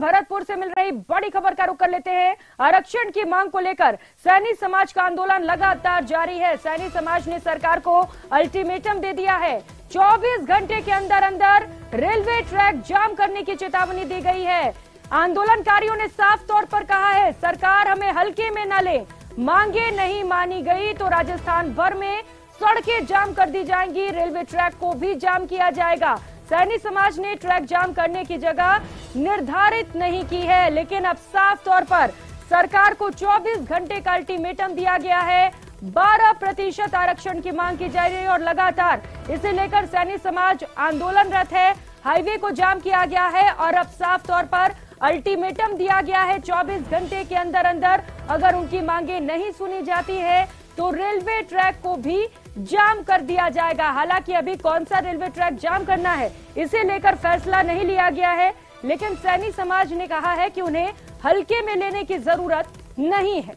भरतपुर से मिल रही बड़ी खबर का रुख कर लेते हैं। आरक्षण की मांग को लेकर सैनी समाज का आंदोलन लगातार जारी है। सैनी समाज ने सरकार को अल्टीमेटम दे दिया है। 24 घंटे के अंदर अंदर रेलवे ट्रैक जाम करने की चेतावनी दी गई है। आंदोलनकारियों ने साफ तौर पर कहा है, सरकार हमें हल्के में न ले, मांगे नहीं मानी गई तो राजस्थान भर में सड़कें जाम कर दी जाएंगी, रेलवे ट्रैक को भी जाम किया जाएगा। सैनी समाज ने ट्रैक जाम करने की जगह निर्धारित नहीं की है, लेकिन अब साफ तौर पर सरकार को 24 घंटे का अल्टीमेटम दिया गया है। 12% आरक्षण की मांग की जा रही है और लगातार इसे लेकर सैनी समाज आंदोलनरत है। हाईवे को जाम किया गया है और अब साफ तौर पर अल्टीमेटम दिया गया है। 24 घंटे के अंदर अंदर अगर उनकी मांगे नहीं सुनी जाती है तो रेलवे ट्रैक को भी जाम कर दिया जाएगा। हालांकि अभी कौन सा रेलवे ट्रैक जाम करना है इसे लेकर फैसला नहीं लिया गया है, लेकिन सैनी समाज ने कहा है कि उन्हें हल्के में लेने की जरूरत नहीं है।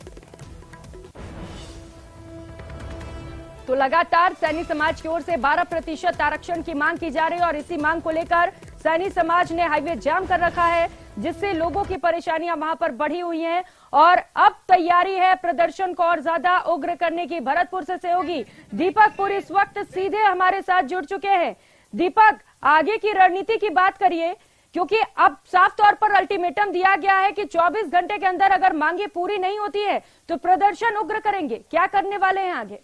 तो लगातार सैनी समाज की ओर से 12% आरक्षण की मांग की जा रही है और इसी मांग को लेकर सैनी समाज ने हाईवे जाम कर रखा है, जिससे लोगों की परेशानियां वहां पर बढ़ी हुई हैं और अब तैयारी है प्रदर्शन को और ज्यादा उग्र करने की। भरतपुर से सहयोगी दीपक पुरी इस वक्त सीधे हमारे साथ जुड़ चुके हैं। दीपक, आगे की रणनीति की बात करिए, क्योंकि अब साफ तौर पर अल्टीमेटम दिया गया है कि 24 घंटे के अंदर अगर मांगे पूरी नहीं होती है तो प्रदर्शन उग्र करेंगे। क्या करने वाले हैं आगे?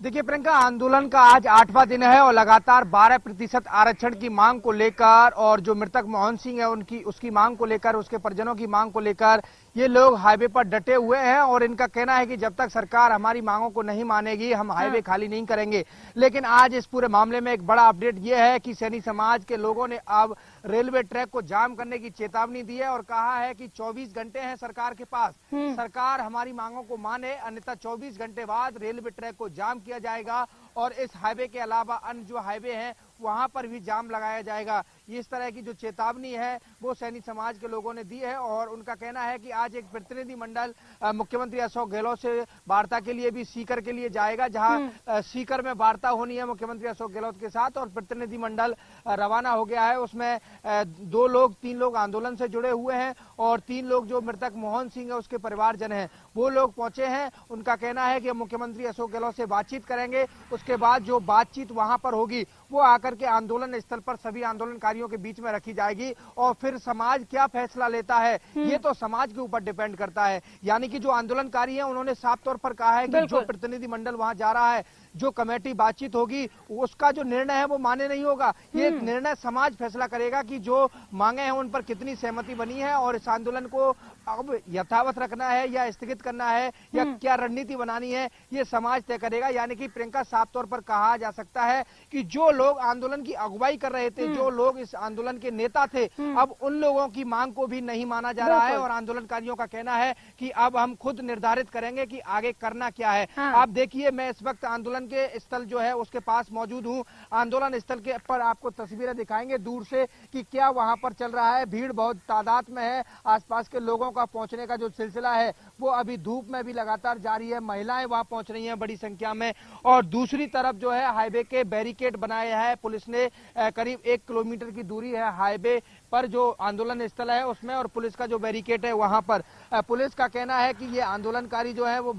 देखिए प्रियंका, आंदोलन का आज 8वां दिन है और लगातार 12% आरक्षण की मांग को लेकर और जो मृतक मोहन सिंह है उसकी मांग को लेकर, उसके परिजनों की मांग को लेकर ये लोग हाईवे पर डटे हुए हैं और इनका कहना है कि जब तक सरकार हमारी मांगों को नहीं मानेगी हम हाईवे खाली नहीं करेंगे। लेकिन आज इस पूरे मामले में एक बड़ा अपडेट ये है कि सैनी समाज के लोगों ने अब रेलवे ट्रैक को जाम करने की चेतावनी दी है और कहा है कि 24 घंटे हैं सरकार के पास, सरकार हमारी मांगों को माने, अन्यथा 24 घंटे बाद रेलवे ट्रैक को जाम किया जाएगा और इस हाईवे के अलावा अन्य जो हाईवे हैं वहां पर भी जाम लगाया जाएगा। इस तरह की जो चेतावनी है वो सैनी समाज के लोगों ने दी है और उनका कहना है कि आज एक प्रतिनिधि मंडल मुख्यमंत्री अशोक गहलोत से वार्ता के लिए भी सीकर के लिए जाएगा, जहां सीकर में वार्ता होनी है मुख्यमंत्री अशोक गहलोत के साथ और प्रतिनिधि मंडल रवाना हो गया है। उसमें 3 लोग आंदोलन से जुड़े हुए हैं और 3 लोग जो मृतक मोहन सिंह है उसके परिवारजन हैं वो लोग पहुंचे हैं। उनका कहना है कि मुख्यमंत्री अशोक गहलोत से बातचीत करेंगे, उसके बाद जो बातचीत वहां पर होगी वो आकर के आंदोलन स्थल पर सभी आंदोलनकारियों के बीच में रखी जाएगी और फिर समाज क्या फैसला लेता है ये तो समाज के ऊपर डिपेंड करता है। यानी कि जो आंदोलनकारी हैं उन्होंने साफ तौर पर कहा है कि जो प्रतिनिधि मंडल वहां जा रहा है, जो कमेटी बातचीत होगी उसका जो निर्णय है वो मान्य नहीं होगा। ये निर्णय समाज फैसला करेगा कि जो मांगे हैं उन पर कितनी सहमति बनी है और इस आंदोलन को अब यथावत रखना है या स्थगित करना है या क्या रणनीति बनानी है ये समाज तय करेगा। यानी कि प्रियंका, साफ तौर पर कहा जा सकता है कि जो लोग आंदोलन की अगुवाई कर रहे थे, जो लोग इस आंदोलन के नेता थे, अब उन लोगों की मांग को भी नहीं माना जा रहा है और आंदोलनकारियों का कहना है कि अब हम खुद निर्धारित करेंगे कि आगे करना क्या है। आप देखिए, मैं इस वक्त आंदोलन के स्थल जो है उसके पास मौजूद हूं। आंदोलन स्थल के पर आपको तस्वीरें दिखाएंगे दूर से कि क्या वहां पर चल रहा है। भीड़ बहुत तादाद में है, आसपास के लोगों का पहुंचने का जो सिलसिला है वो अभी धूप में भी लगातार जारी है। महिलाएं वहां पहुंच रही हैं बड़ी संख्या में और दूसरी तरफ जो है हाईवे के बैरिकेड बनाए हैं पुलिस ने। करीब 1 किलोमीटर की दूरी है हाईवे पर जो आंदोलन स्थल है उसमें और पुलिस का जो बैरिकेड है वहां पर। पुलिस का कहना है कि ये आंदोलनकारी जो है वो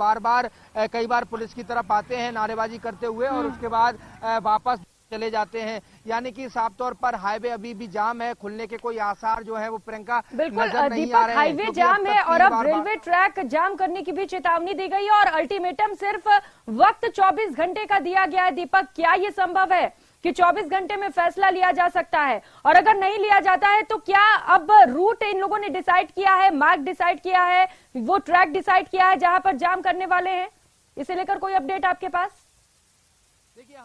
कई बार पुलिस की तरफ आते हैं नारेबाजी करते हुए और उसके बाद वापस चले जाते हैं। यानी कि साफ तौर पर हाईवे अभी भी जाम है, खुलने के कोई आसार जो है वो प्रियंका नजर नहीं आ रहे हैं। हाईवे जाम है और अब रेलवे ट्रैक जाम करने की भी चेतावनी दी गई है और अल्टीमेटम सिर्फ वक्त 24 घंटे का दिया गया है। दीपक, क्या ये संभव है कि 24 घंटे में फैसला लिया जा सकता है? और अगर नहीं लिया जाता है तो क्या अब रूट इन लोगों ने डिसाइड किया है, मार्ग डिसाइड किया है, वो ट्रैक डिसाइड किया है जहां पर जाम करने वाले हैं? इसे लेकर कोई अपडेट आपके पास? देखिए,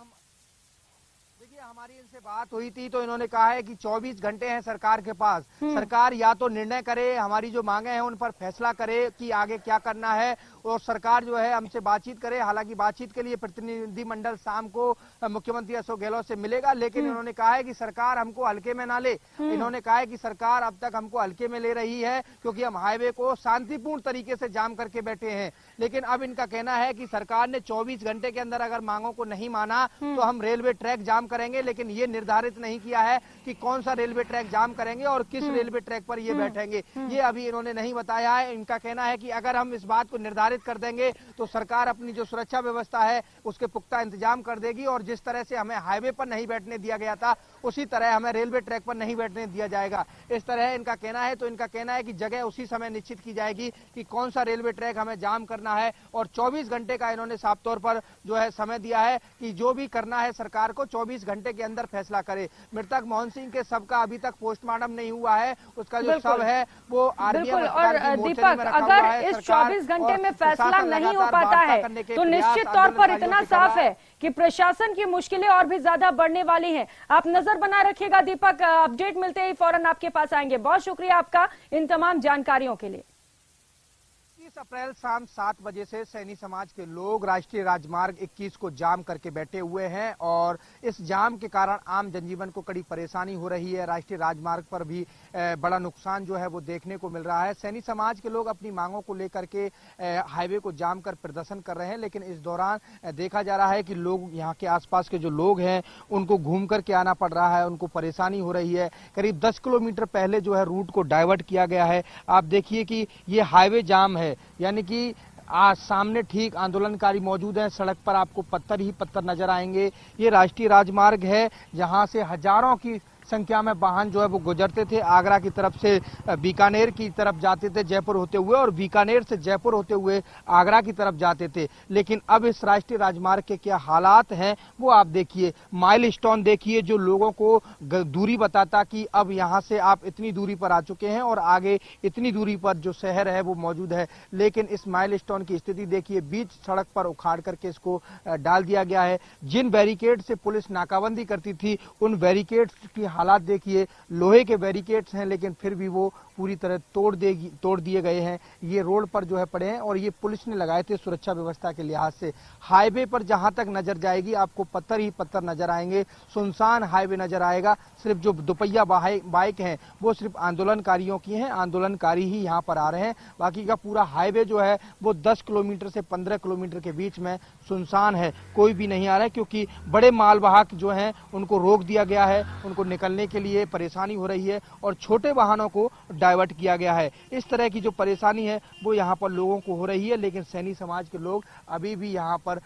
हमारी इनसे बात हुई थी तो इन्होंने कहा है कि 24 घंटे हैं सरकार के पास। सरकार या तो निर्णय करे, हमारी जो मांगे हैं उन पर फैसला करे कि आगे क्या करना है और सरकार जो है हमसे बातचीत करे। हालांकि बातचीत के लिए प्रतिनिधि मंडल शाम को मुख्यमंत्री अशोक गहलोत से मिलेगा, लेकिन इन्होंने कहा है कि सरकार हमको हल्के में ना ले। इन्होंने कहा है कि सरकार अब तक हमको हल्के में ले रही है क्योंकि हम हाईवे को शांतिपूर्ण तरीके से जाम करके बैठे हैं। लेकिन अब इनका कहना है कि सरकार ने 24 घंटे के अंदर अगर मांगों को नहीं माना तो हम रेलवे ट्रैक जाम करेंगे। लेकिन ये निर्धारित नहीं किया है कि कौन सा रेलवे ट्रैक जाम करेंगे और किस रेलवे ट्रैक पर ये बैठेंगे, ये अभी इन्होंने नहीं बताया है। इनका कहना है कि अगर हम इस बात को निर्धारित कर देंगे तो सरकार अपनी जो सुरक्षा व्यवस्था है उसके पुख्ता इंतजाम कर देगी और जिस तरह से हमें हाईवे पर नहीं बैठने दिया गया था उसी तरह हमें रेलवे ट्रैक पर नहीं बैठने दिया जाएगा, इस तरह इनका कहना है। तो इनका कहना है कि जगह उसी समय निश्चित की जाएगी कि कौन सा रेलवे ट्रैक हमें जाम करना है और 24 घंटे का इन्होंने साफ तौर पर जो है समय दिया है कि जो भी करना है सरकार को 24 घंटे के अंदर फैसला करे। मृतक मोहन सिंह के शव का अभी तक पोस्टमार्टम नहीं हुआ है, उसका जो शव है वो बिल्कुल। और दीपक, अगर इस 24 घंटे में फैसला नहीं हो पाता है तो निश्चित तौर पर इतना साफ है कि प्रशासन की मुश्किलें और भी ज्यादा बढ़ने वाली हैं। आप नजर बना रखिएगा दीपक, अपडेट मिलते ही फौरन आपके पास आएंगे। बहुत शुक्रिया आपका इन तमाम जानकारियों के लिए। 30 अप्रैल शाम 7 बजे से सैनी समाज के लोग राष्ट्रीय राजमार्ग 21 को जाम करके बैठे हुए हैं और इस जाम के कारण आम जनजीवन को कड़ी परेशानी हो रही है। राष्ट्रीय राजमार्ग पर भी बड़ा नुकसान जो है वो देखने को मिल रहा है। सैनी समाज के लोग अपनी मांगों को लेकर के हाईवे को जाम कर प्रदर्शन कर रहे हैं, लेकिन इस दौरान देखा जा रहा है कि लोग यहाँ के आसपास के जो लोग हैं उनको घूम करके आना पड़ रहा है, उनको परेशानी हो रही है। करीब 10 किलोमीटर पहले जो है रूट को डाइवर्ट किया गया है। आप देखिए कि ये हाईवे जाम है, यानी कि आज सामने ठीक आंदोलनकारी मौजूद हैं, सड़क पर आपको पत्थर ही पत्थर नजर आएंगे। ये राष्ट्रीय राजमार्ग है जहां से हजारों की संख्या में वाहन जो है वो गुजरते थे। आगरा की तरफ से बीकानेर की तरफ जाते थे जयपुर होते हुए और बीकानेर से जयपुर होते हुए आगरा की तरफ जाते थे। लेकिन अब इस राष्ट्रीय राजमार्ग के क्या हालात हैं वो आप देखिए। माइलस्टोन देखिए जो लोगों को दूरी बताता कि अब यहाँ से आप इतनी दूरी पर आ चुके हैं और आगे इतनी दूरी पर जो शहर है वो मौजूद है। लेकिन इस माइलस्टोन की स्थिति देखिए, बीच सड़क पर उखाड़ करके इसको डाल दिया गया है। जिन बैरिकेड से पुलिस नाकाबंदी करती थी उन बैरिकेड्स की हालात देखिए, लोहे के बैरिकेड्स हैं लेकिन फिर भी वो पूरी तरह तोड़ दिए गए हैं। ये रोड पर जो है पड़े हैं और ये पुलिस ने लगाए थे सुरक्षा व्यवस्था के लिहाज से। हाईवे पर जहां तक नजर जाएगी आपको पत्थर ही पत्थर नजर आएंगे, सुनसान हाईवे नजर आएगा। सिर्फ जो दुपहिया बाइक हैं वो सिर्फ आंदोलनकारियों की हैं, आंदोलनकारी ही यहाँ पर आ रहे हैं। बाकी का पूरा हाईवे जो है वो 10 किलोमीटर से 15 किलोमीटर के बीच में सुनसान है, कोई भी नहीं आ रहा है क्योंकि बड़े मालवाहक जो हैं उनको रोक दिया गया है, उनको निकलने के लिए परेशानी हो रही है और छोटे वाहनों को डाइवर्ट किया गया है। इस तरह की जो परेशानी है वो यहाँ पर लोगों को हो रही है। लेकिन सैनी समाज के लोग अभी भी यहाँ पर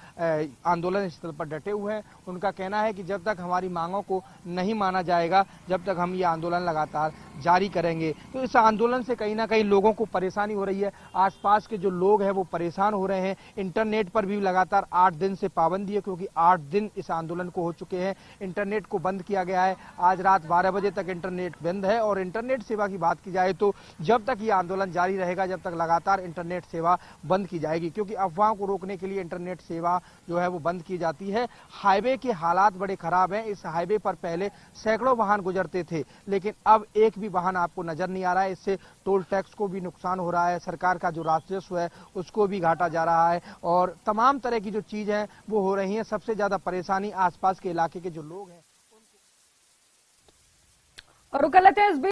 आंदोलन स्थल पर डटे हुए हैं। उनका कहना है कि जब तक हमारी मांगों को नहीं माना जाएगा जब तक हम ये आंदोलन लगातार जारी करेंगे। तो इस आंदोलन से कहीं ना कहीं लोगों को परेशानी हो रही है, आसपास के जो लोग हैं वो परेशान हो रहे हैं। इंटरनेट पर भी लगातार 8 दिन से पाबंदी है क्योंकि 8 दिन इस आंदोलन को हो चुके हैं। इंटरनेट को बंद किया गया है, आज रात 12 बजे तक इंटरनेट बंद है और इंटरनेट सेवा की बात की जाए तो जब तक ये आंदोलन जारी रहेगा जब तक लगातार इंटरनेट सेवा बंद की जाएगी, क्योंकि अफवाहों को रोकने के लिए इंटरनेट सेवा जो है वो बंद की जाती है। हाईवे के हालात बड़े खराब हैं। इस हाईवे पर पहले सैकड़ों वाहन गुजरते थे लेकिन अब एक भी वाहन आपको नजर नहीं आ रहा है। इससे टोल टैक्स को भी नुकसान हो रहा है, सरकार का जो राजस्व है उसको भी घाटा जा रहा है और तमाम तरह की जो चीज है वो हो रही है। सबसे ज्यादा परेशानी आसपास के इलाके के जो लोग हैं। और